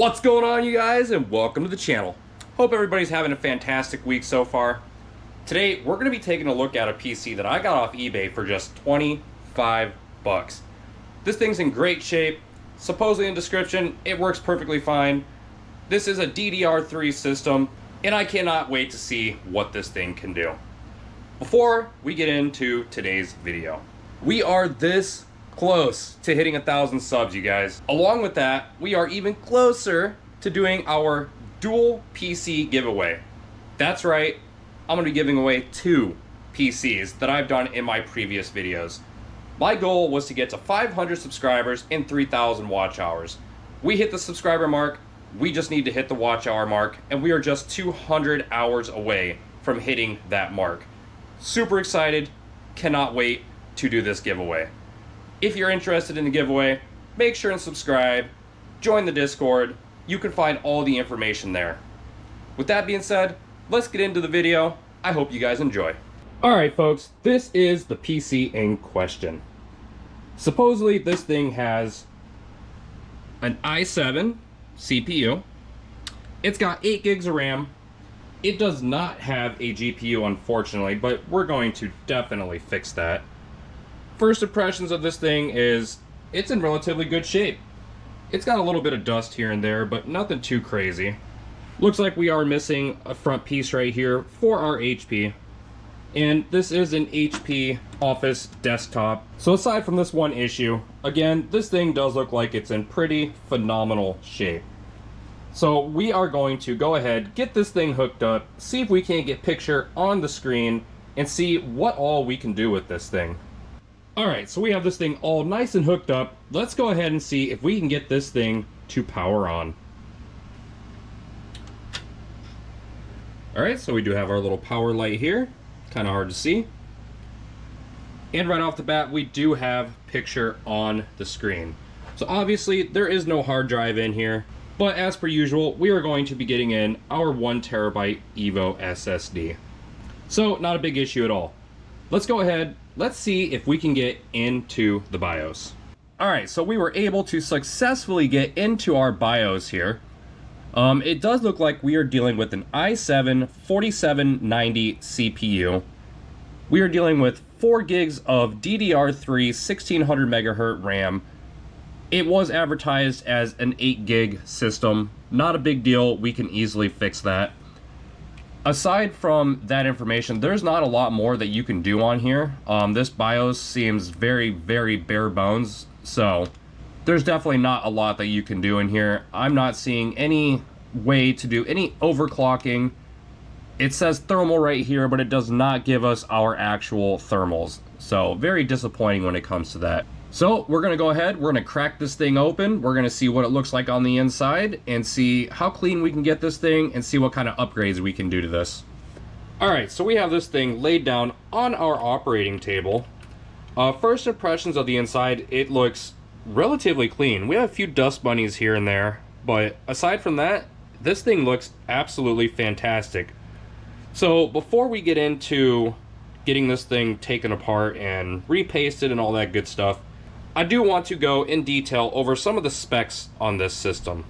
What's going on, you guys, and welcome to the channel. Hope everybody's having a fantastic week so far. Today we're going to be taking a look at a PC that I got off eBay for just 25 bucks. This thing's in great shape. Supposedly in description, it works perfectly fine. This is a DDR3 system, and I cannot wait to see what this thing can do. Before we get into today's video, we are this close to hitting 1,000 subs, you guys. Along with that, we are even closer to doing our dual PC giveaway. That's right, I'm going to be giving away 2 PCs that I've done in my previous videos. My goal was to get to 500 subscribers and 3,000 watch hours. We hit the subscriber mark, we just need to hit the watch hour mark, and we are just 200 hours away from hitting that mark. Super excited, cannot wait to do this giveaway. If you're interested in the giveaway, make sure and subscribe, join the Discord. You can find all the information there. With that being said, let's get into the video. I hope you guys enjoy. Alright folks, this is the PC in question. Supposedly this thing has an i7 CPU. It's got 8 gigs of RAM. It does not have a GPU, unfortunately, but we're going to definitely fix that. First impressions of this thing is it's in relatively good shape. It's got a little bit of dust here and there, but nothing too crazy. Looks like we are missing a front piece right here for our HP. And this is an HP Office desktop. So aside from this one issue, again, this thing does look like it's in pretty phenomenal shape. So we are going to go ahead, get this thing hooked up, see if we can't get picture on the screen, and see what all we can do with this thing. Alright, so we have this thing all nice and hooked up. Let's go ahead and see if we can get this thing to power on. Alright, so we do have our little power light here. Kind of hard to see. And right off the bat, we do have picture on the screen. So obviously, there is no hard drive in here. But as per usual, we are going to be getting in our 1TB EVO SSD. So, not a big issue at all. Let's go ahead, let's see if we can get into the BIOS. Alright, so we were able to successfully get into our BIOS here. It does look like we are dealing with an i7 4790 CPU. We are dealing with 4 gigs of DDR3 1600 MHz RAM. It was advertised as an 8 gig system. Not a big deal, we can easily fix that. Aside from that information, there's not a lot more that you can do on here. This BIOS seems very, very bare bones, so there's definitely not a lot that you can do in here. I'm not seeing any way to do any overclocking. It says thermal right here, but it does not give us our actual thermals. So very disappointing when it comes to that. So we're gonna go ahead, we're gonna crack this thing open, we're gonna see what it looks like on the inside and see how clean we can get this thing and see what kind of upgrades we can do to this. Alright, so we have this thing laid down on our operating table. First impressions of the inside, it looks relatively clean. We have a few dust bunnies here and there, but aside from that, this thing looks absolutely fantastic. So before we get into getting this thing taken apart and repasted and all that good stuff, I do want to go in detail over some of the specs on this system.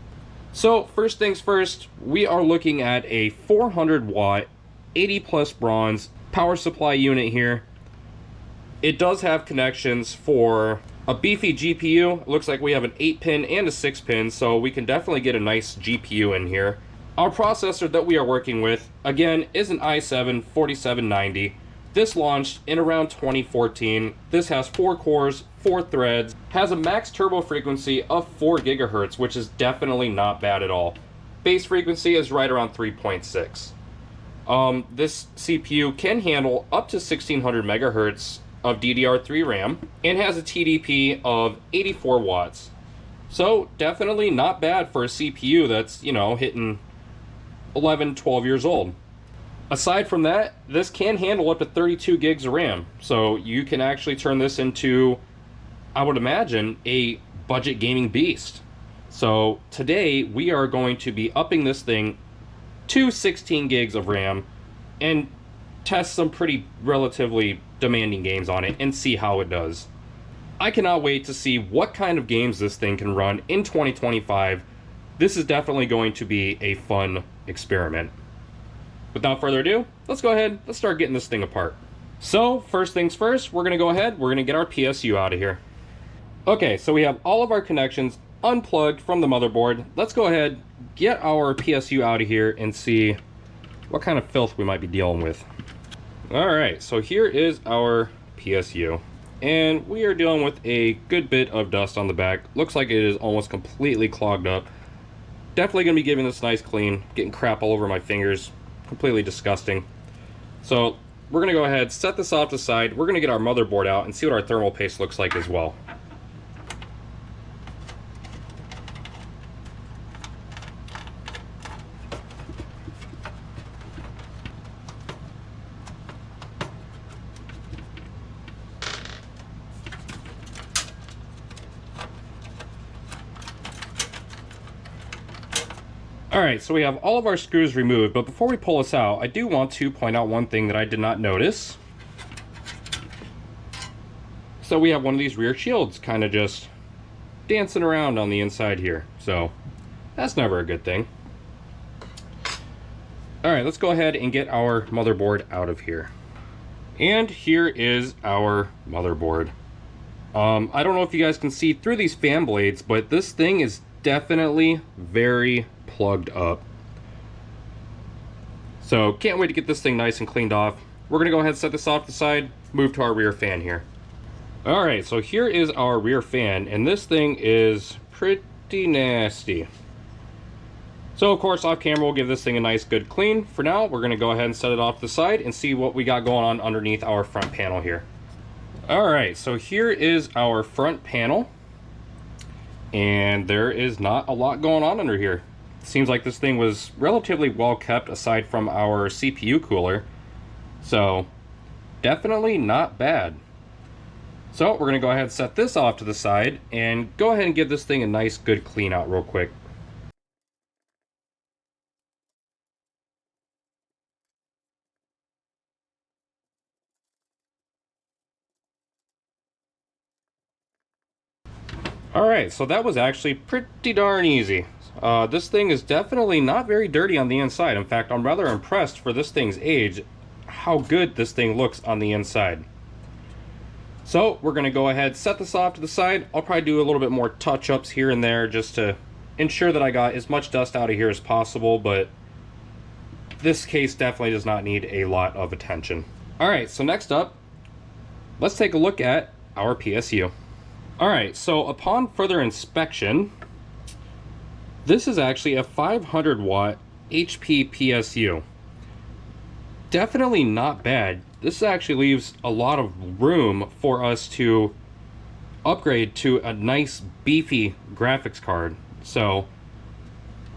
So first things first, we are looking at a 400 watt 80 plus bronze power supply unit here. It does have connections for a beefy GPU. It looks like we have an 8-pin and a 6-pin, so we can definitely get a nice GPU in here. Our processor that we are working with, again, is an i7 4790. This launched in around 2014. This has 4 cores, 4 threads, has a max turbo frequency of 4 GHz, which is definitely not bad at all. Base frequency is right around 3.6. This CPU can handle up to 1600 MHz of DDR3 RAM and has a TDP of 84 watts. So definitely not bad for a CPU that's, you know, hitting 11, 12 years old. Aside from that, this can handle up to 32 gigs of RAM, so you can actually turn this into, I would imagine, a budget gaming beast. So today we are going to be upping this thing to 16 gigs of RAM and test some pretty relatively demanding games on it and see how it does. I cannot wait to see what kind of games this thing can run in 2025 this is definitely going to be a fun experiment. Without further ado, let's go ahead, let's start getting this thing apart. So, first things first, we're gonna go ahead, we're gonna get our PSU out of here. Okay, so we have all of our connections unplugged from the motherboard. Let's go ahead, get our PSU out of here and see what kind of filth we might be dealing with. Alright, so here is our PSU. And we are dealing with a good bit of dust on the back. Looks like it is almost completely clogged up. Definitely gonna be giving this a nice clean. Getting crap all over my fingers. Completely disgusting. So we're gonna go ahead, set this off to the side. We're gonna get our motherboard out and see what our thermal paste looks like as well. Alright, so we have all of our screws removed, but before we pull this out, I do want to point out one thing that I did not notice. So we have one of these rear shields kind of just dancing around on the inside here, so that's never a good thing. Alright, let's go ahead and get our motherboard out of here. And here is our motherboard. I don't know if you guys can see through these fan blades, but this thing is definitely very plugged up. So can't wait to get this thing nice and cleaned off. We're gonna go ahead and set this off to the side, move to our rear fan here. Alright, so here is our rear fan, and this thing is pretty nasty. So of course off camera we'll give this thing a nice good clean. For now we're gonna go ahead and set it off to the side and see what we got going on underneath our front panel here. Alright, so here is our front panel. And there is not a lot going on under here. Seems like this thing was relatively well kept aside from our CPU cooler. So definitely not bad. So we're gonna go ahead and set this off to the side and go ahead and give this thing a nice good clean out real quick. Alright, so that was actually pretty darn easy. This thing is definitely not very dirty on the inside. In fact, I'm rather impressed for this thing's age how good this thing looks on the inside. So we're going to go ahead, set this off to the side. I'll probably do a little bit more touch-ups here and there just to ensure that I got as much dust out of here as possible, but this case definitely does not need a lot of attention. Alright, so next up, let's take a look at our PSU. Alright, so upon further inspection, this is actually a 500 watt HP PSU. Definitely not bad. This actually leaves a lot of room for us to upgrade to a nice beefy graphics card. So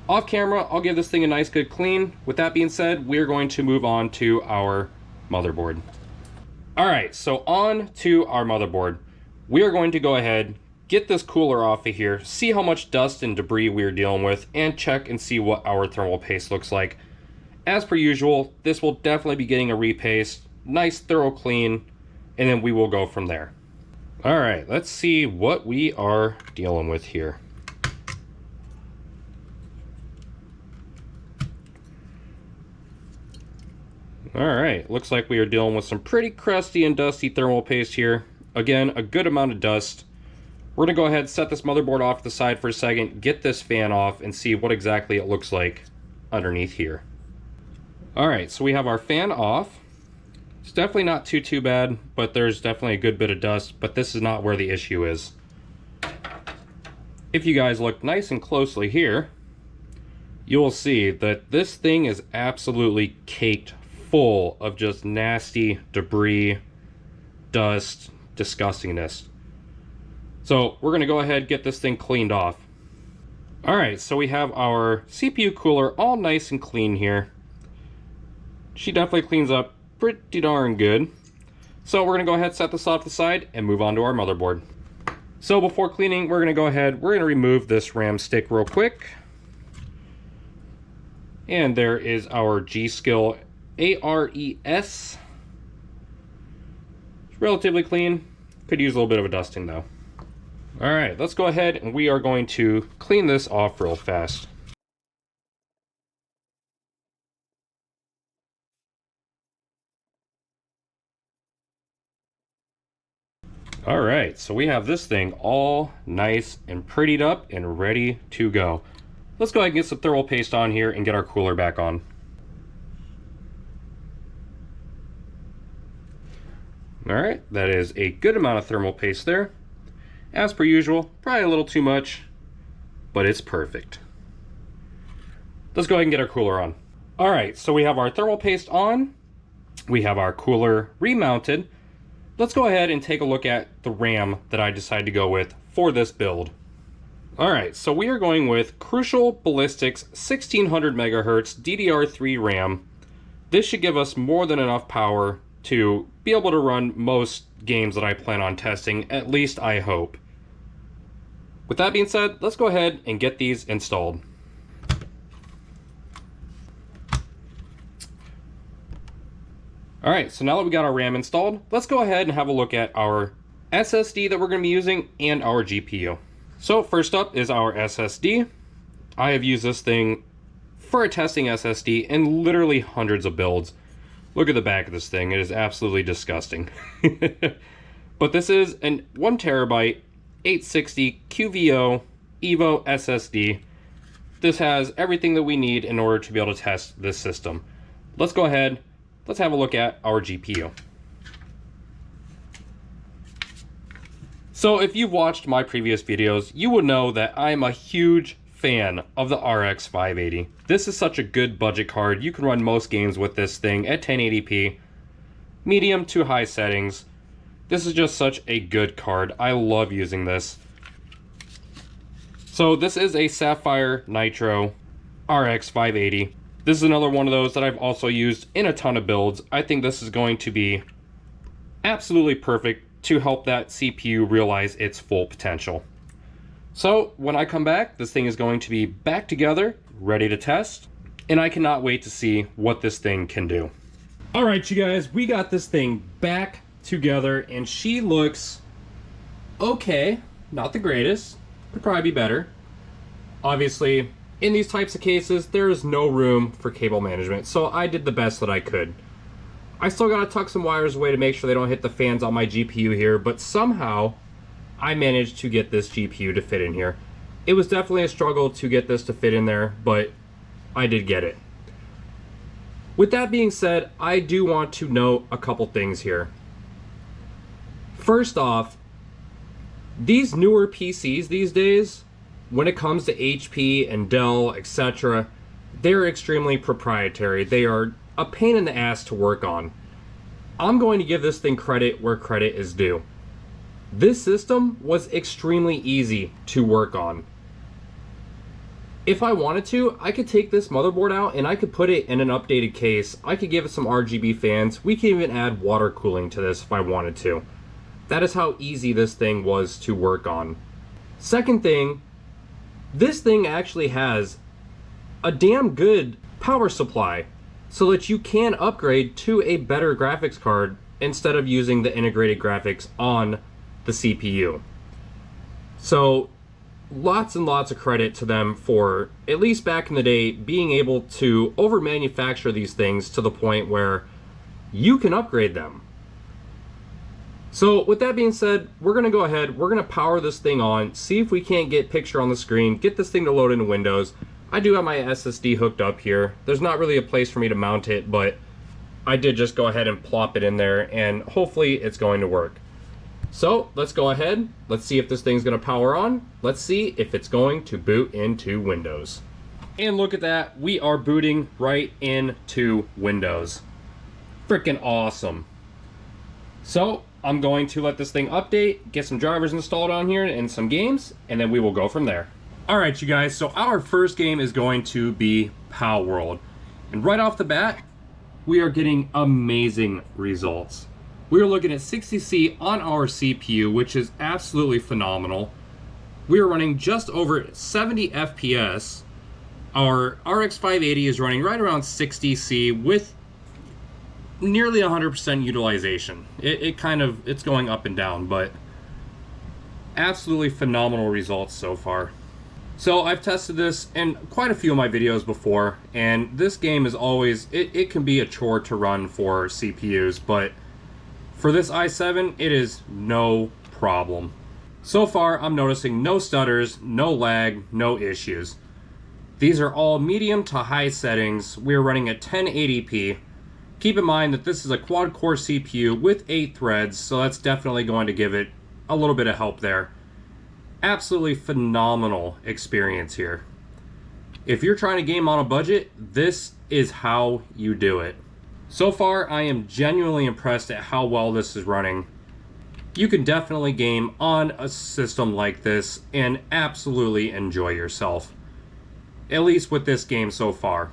off camera, I'll give this thing a nice good clean. With that being said, we're going to move on to our motherboard. Alright, so on to our motherboard. We are going to go ahead, get this cooler off of here, see how much dust and debris we're dealing with, and check and see what our thermal paste looks like. As per usual, this will definitely be getting a repaste, nice thorough clean, and then we will go from there. Alright, let's see what we are dealing with here. Alright, looks like we are dealing with some pretty crusty and dusty thermal paste here. Again, a good amount of dust. We're going to go ahead and set this motherboard off to the side for a second, get this fan off, and see what exactly it looks like underneath here. Alright, so we have our fan off. It's definitely not too bad, but there's definitely a good bit of dust, but this is not where the issue is. If you guys look nice and closely here, you will see that this thing is absolutely caked full of just nasty debris, dust, disgustingness. So we're going to go ahead and get this thing cleaned off. Alright, so we have our CPU cooler all nice and clean here. She definitely cleans up pretty darn good. So we're going to go ahead and set this off to the side and move on to our motherboard. So before cleaning, we're going to go ahead, we're going to remove this RAM stick real quick. And there is our G-Skill ARES. It's relatively clean. Could use a little bit of a dusting though. All right, let's go ahead and we are going to clean this off real fast. All right, so we have this thing all nice and prettied up and ready to go. Let's go ahead and get some thermal paste on here and get our cooler back on. All right, that is a good amount of thermal paste there. As per usual, probably a little too much, but it's perfect. Let's go ahead and get our cooler on. All right, so we have our thermal paste on. We have our cooler remounted. Let's go ahead and take a look at the RAM that I decided to go with for this build. All right, so we are going with Crucial Ballistix 1600 megahertz DDR3 RAM. This should give us more than enough power to be able to run most games that I plan on testing, at least I hope. With that being said, let's go ahead and get these installed. All right, so now that we got our RAM installed, let's go ahead and have a look at our SSD that we're going to be using and our GPU. So first up is our SSD. I have used this thing for a testing SSD in literally hundreds of builds. Look at the back of this thing, it is absolutely disgusting. But this is an 1 terabyte 860 QVO Evo SSD. This has everything that we need in order to be able to test this system. Let's go ahead. Let's have a look at our GPU. So if you've watched my previous videos, you would know that I'm a huge fan of the RX 580. This is such a good budget card. You can run most games with this thing at 1080p, medium to high settings. This is just such a good card. I love using this. So this is a Sapphire Nitro RX 580. This is another one of those that I've also used in a ton of builds. I think this is going to be absolutely perfect to help that CPU realize its full potential. So when I come back, this thing is going to be back together, ready to test, and I cannot wait to see what this thing can do. All right, you guys, we got this thing back together and she looks okay, not the greatest, could probably be better. Obviously, in these types of cases, there is no room for cable management, so I did the best that I could. I still gotta tuck some wires away to make sure they don't hit the fans on my GPU here, but somehow I managed to get this GPU to fit in here. It was definitely a struggle to get this to fit in there, but I did get it. With that being said, I do want to note a couple things here. First off, these newer PCs these days, when it comes to HP and Dell, etc., they're extremely proprietary. They are a pain in the ass to work on. I'm going to give this thing credit where credit is due. This system was extremely easy to work on. If I wanted to, I could take this motherboard out and I could put it in an updated case. I could give it some RGB fans. We can even add water cooling to this if I wanted to. That is how easy this thing was to work on. Second thing, this thing actually has a damn good power supply so that you can upgrade to a better graphics card instead of using the integrated graphics on the CPU. So lots and lots of credit to them for, at least back in the day, being able to over manufacture these things to the point where you can upgrade them. So with that being said, we're going to go ahead, we're going to power this thing on, see if we can't get picture on the screen, get this thing to load into Windows. I do have my SSD hooked up here. There's not really a place for me to mount it, but I did just go ahead and plop it in there, and hopefully it's going to work. So let's go ahead, let's see if this thing's going to power on. Let's see if it's going to boot into Windows. And look at that, we are booting right into Windows. Freaking awesome. So I'm going to let this thing update, get some drivers installed on here and some games, and then we will go from there. All right, you guys, so our first game is going to be Palworld. And right off the bat, we are getting amazing results. We are looking at 60C on our CPU, which is absolutely phenomenal. We are running just over 70 FPS. Our RX 580 is running right around 60C with nearly 100% utilization. It's going up and down, but Absolutely phenomenal results so far. So I've tested this in quite a few of my videos before, and this game is always, it can be a chore to run for CPUs, but for this i7, it is no problem. So far, I'm noticing no stutters, no lag, no issues. These are all medium to high settings. We're running at 1080p. Keep in mind that this is a quad-core CPU with 8 threads, so that's definitely going to give it a little bit of help there. Absolutely phenomenal experience here. If you're trying to game on a budget, this is how you do it. So far, I am genuinely impressed at how well this is running. You can definitely game on a system like this and absolutely enjoy yourself. At least with this game so far.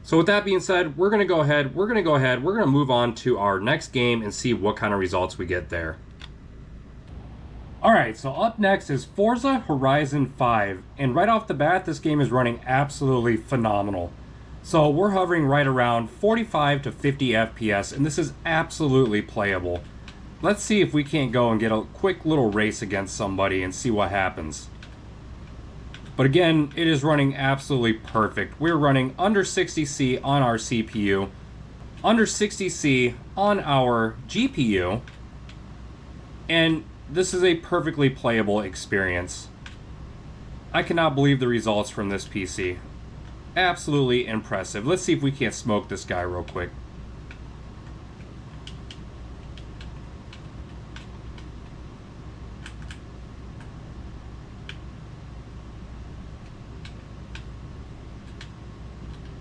So with that being said, we're going to move on to our next game and see what kind of results we get there. Alright, so up next is Forza Horizon 5, and right off the bat, this game is running absolutely phenomenal. So we're hovering right around 45 to 50 FPS, and this is absolutely playable. Let's see if we can't go and get a quick little race against somebody and see what happens. But again, it is running absolutely perfect. We're running under 60C on our CPU, under 60C on our GPU, and this is a perfectly playable experience. I cannot believe the results from this PC. Absolutely impressive. Let's see if we can't smoke this guy real quick.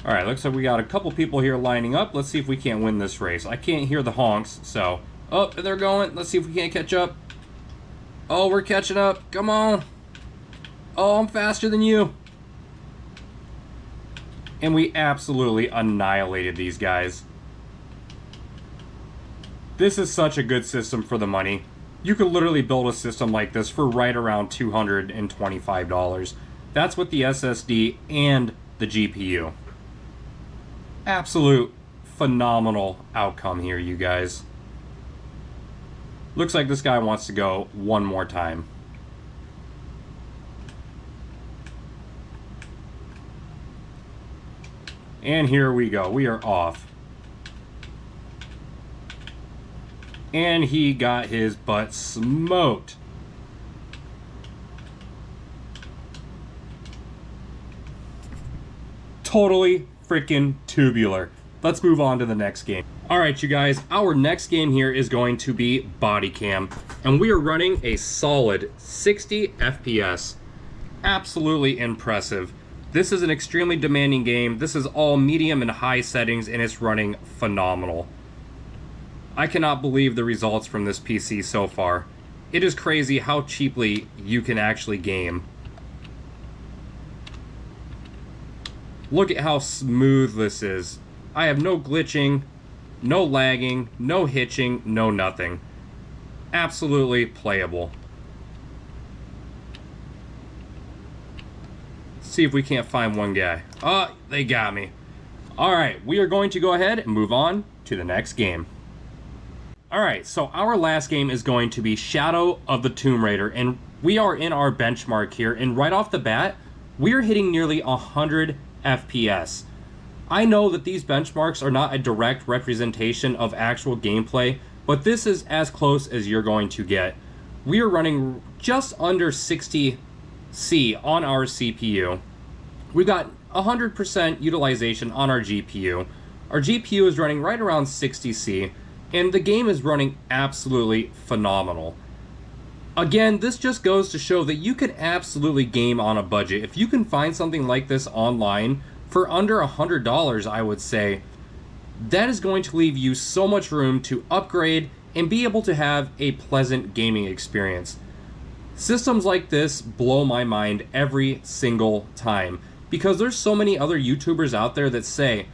Alright, looks like we got a couple people here lining up. Let's see if we can't win this race. I can't hear the honks, so... Oh, they're going. Let's see if we can't catch up. Oh, we're catching up. Come on. Oh, I'm faster than you. And we absolutely annihilated these guys. This is such a good system for the money. You could literally build a system like this for right around $225. That's with the SSD and the GPU. Absolute phenomenal outcome here, you guys. Looks like this guy wants to go one more time. And here we go. We are off. And he got his butt smoked. Totally freaking tubular. Let's move on to the next game. Alright, you guys, our next game here is going to be Bodycam, and we are running a solid 60 FPS. Absolutely impressive. This is an extremely demanding game. This is all medium and high settings, and it's running phenomenal. I cannot believe the results from this PC so far. It is crazy how cheaply you can actually game. Look at how smooth this is. I have no glitching, no lagging, no hitching, no nothing. Absolutely playable. See if we can't find one guy. Oh, they got me. Alright, we are going to go ahead and move on to the next game. Alright, so our last game is going to be Shadow of the Tomb Raider, and we are in our benchmark here, and right off the bat, we are hitting nearly 100 FPS. I know that these benchmarks are not a direct representation of actual gameplay, but this is as close as you're going to get. We are running just under 60C on our CPU. We've got 100% utilization on our GPU. Our GPU is running right around 60C, and the game is running absolutely phenomenal. Again, this just goes to show that you can absolutely game on a budget. If you can find something like this online for under $100, I would say, that is going to leave you so much room to upgrade and be able to have a pleasant gaming experience. Systems like this blow my mind every single time, because there's so many other YouTubers out there that say,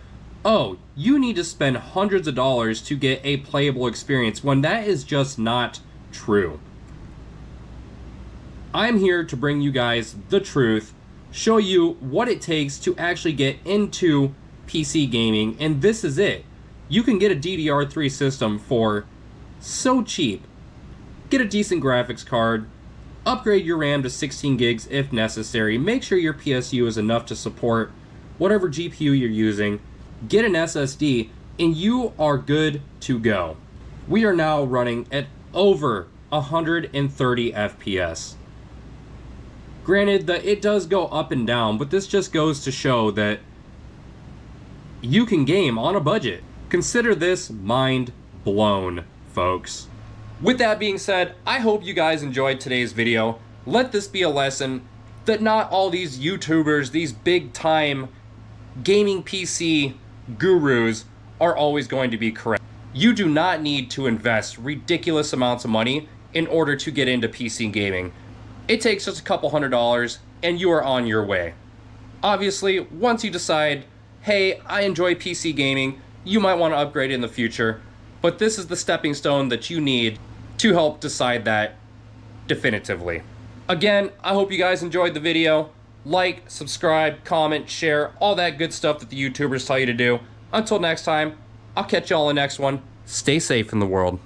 oh, you need to spend hundreds of dollars to get a playable experience, when that is just not true. I'm here to bring you guys the truth, show you what it takes to actually get into PC gaming, and this is it. You can get a DDR3 system for so cheap. Get a decent graphics card, Upgrade your RAM to 16 gigs if necessary. Make sure your PSU is enough to support whatever GPU you're using. Get an SSD and you are good to go. We are now running at over 130 FPS. Granted that it does go up and down, but this just goes to show that you can game on a budget. Consider this mind blown, folks. With that being said, I hope you guys enjoyed today's video. Let this be a lesson that not all these YouTubers, these big time gaming PC gurus are always going to be correct. You do not need to invest ridiculous amounts of money in order to get into PC gaming. It takes just a couple $100 and you are on your way. Obviously, once you decide, hey, I enjoy PC gaming, you might want to upgrade in the future, but this is the stepping stone that you need to help decide that definitively. Again, I hope you guys enjoyed the video. Like, subscribe, comment, share, all that good stuff that the YouTubers tell you to do. Until next time, I'll catch y'all in the next one. Stay safe in the world.